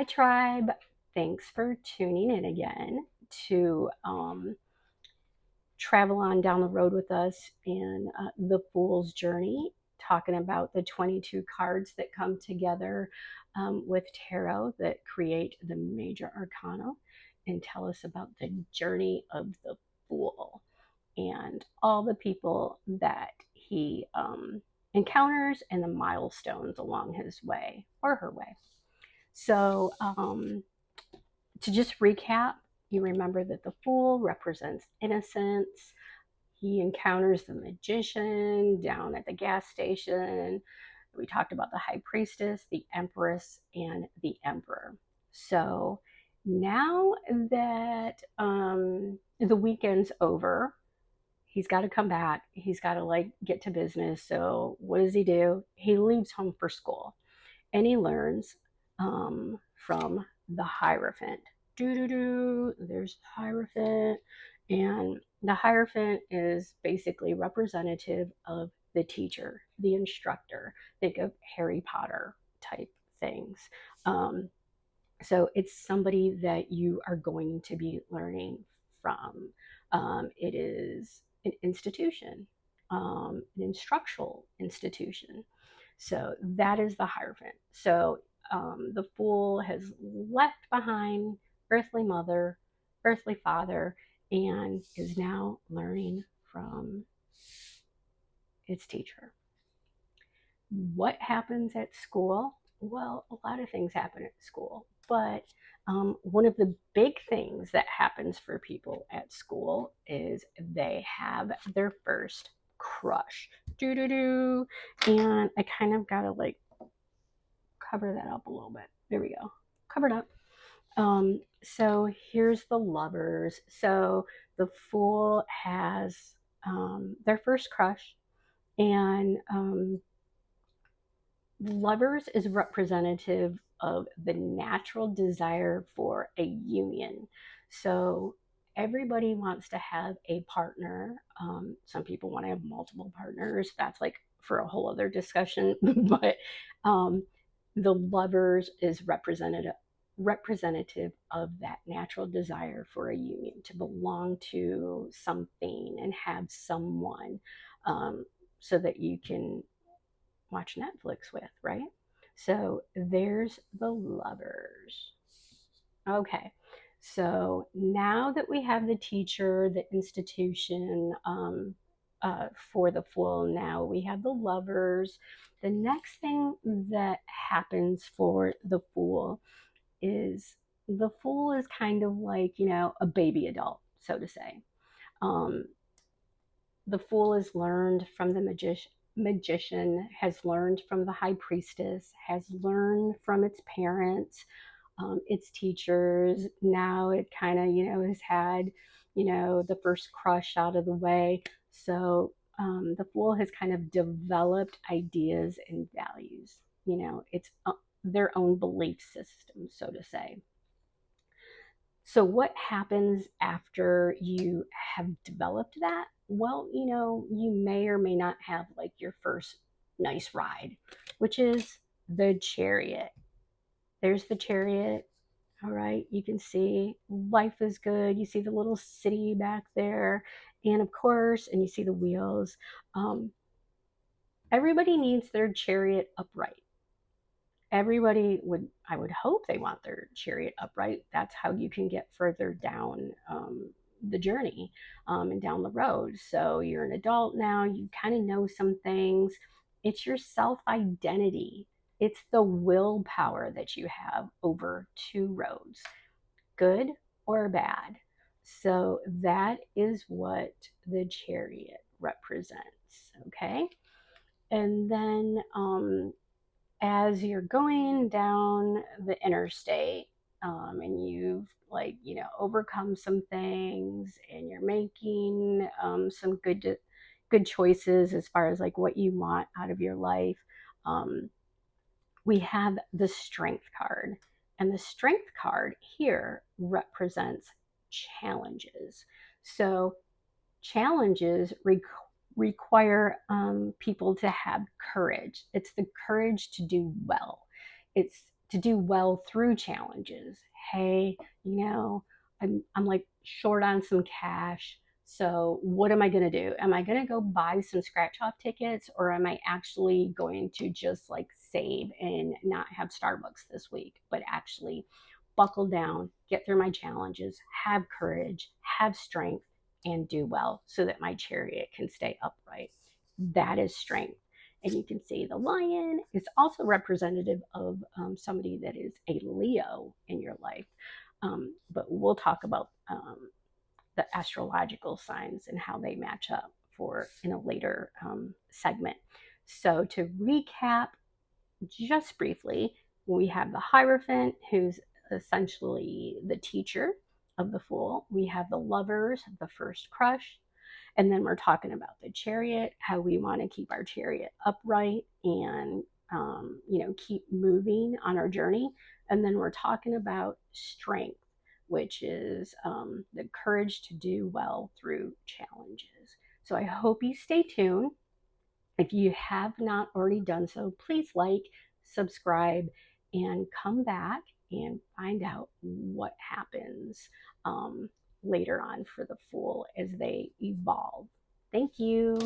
tribe. Thanks for tuning in again to travel on down the road with us in the Fool's Journey, talking about the 22 cards that come together with tarot that create the major arcana and tell us about the journey of the Fool and all the people that he encounters and the milestones along his way or her way. So, to just recap, you remember that the Fool represents innocence. He encounters the magician down at the gas station. We talked about the high priestess, the empress, and the emperor. So now that the weekend's over, he's got to come back. He's got to get to business. So what does he do? He leaves home for school, and he learns from the Hierophant. There's the Hierophant, and the Hierophant is basically representative of the teacher, the instructor. Think of Harry Potter type things. So it's somebody that you are going to be learning from. It is an institution, an instructional institution. So that is the Hierophant. So the Fool has left behind earthly mother, earthly father, and is now learning from its teacher. What happens at school? Well, a lot of things happen at school, but one of the big things that happens for people at school is they have their first crush. And I kind of gotta cover that up a little bit. There we go. Covered up. So here's the lovers. So the Fool has their first crush, and lovers is representative of the natural desire for a union. So everybody wants to have a partner. Some people want to have multiple partners. That's for a whole other discussion. But the lovers is representative of that natural desire for a union, to belong to something and have someone, so that you can watch Netflix with, right? So there's the lovers. Okay, so now that we have the teacher, the institution, for the Fool, now we have the lovers. The next thing that happens for the Fool is the Fool is kind of a baby adult, so to say. The Fool has learned from the magician, has learned from the high priestess, has learned from its parents, its teachers. Now it kind of, has had, the first crush out of the way. So the Fool has kind of developed ideas and values. It's their own belief system, so to say. So what happens after you have developed that? Well, you may or may not have your first nice ride, which is the Chariot. There's the Chariot. All right, you can see life is good. You see the little city back there, and of course, and you see the wheels. Everybody needs their chariot upright. Everybody I would hope they want their chariot upright. That's how you can get further down the journey and down the road. So you're an adult now, you kind of know some things. It's your self-identity. It's the willpower that you have over two roads, good or bad. So that is what the Chariot represents, okay? And then as you're going down the interstate, and you've overcome some things, and you're making some good choices as far as what you want out of your life, we have the Strength card. And the Strength card here represents challenges. So challenges require people to have courage. It's the courage to do well. It's to do well through challenges. Hey, I'm like short on some cash. So what am I going to do? Am I going to go buy some scratch off tickets, or am I actually going to just like save and not have Starbucks this week, but actually buckle down, get through my challenges, have courage, have strength, and do well so that my chariot can stay upright? That is strength. And you can see the lion is also representative of somebody that is a Leo in your life. But we'll talk about the astrological signs and how they match up for in a later segment. So to recap, just briefly, we have the Hierophant, who's essentially the teacher of the Fool. We have the Lovers, the first crush. And then we're talking about the Chariot, how we want to keep our chariot upright and, keep moving on our journey. And then we're talking about strength, which is the courage to do well through challenges. So I hope you stay tuned. If you have not already done so, please like, subscribe, and come back and find out what happens later on for the Fool as they evolve. Thank you.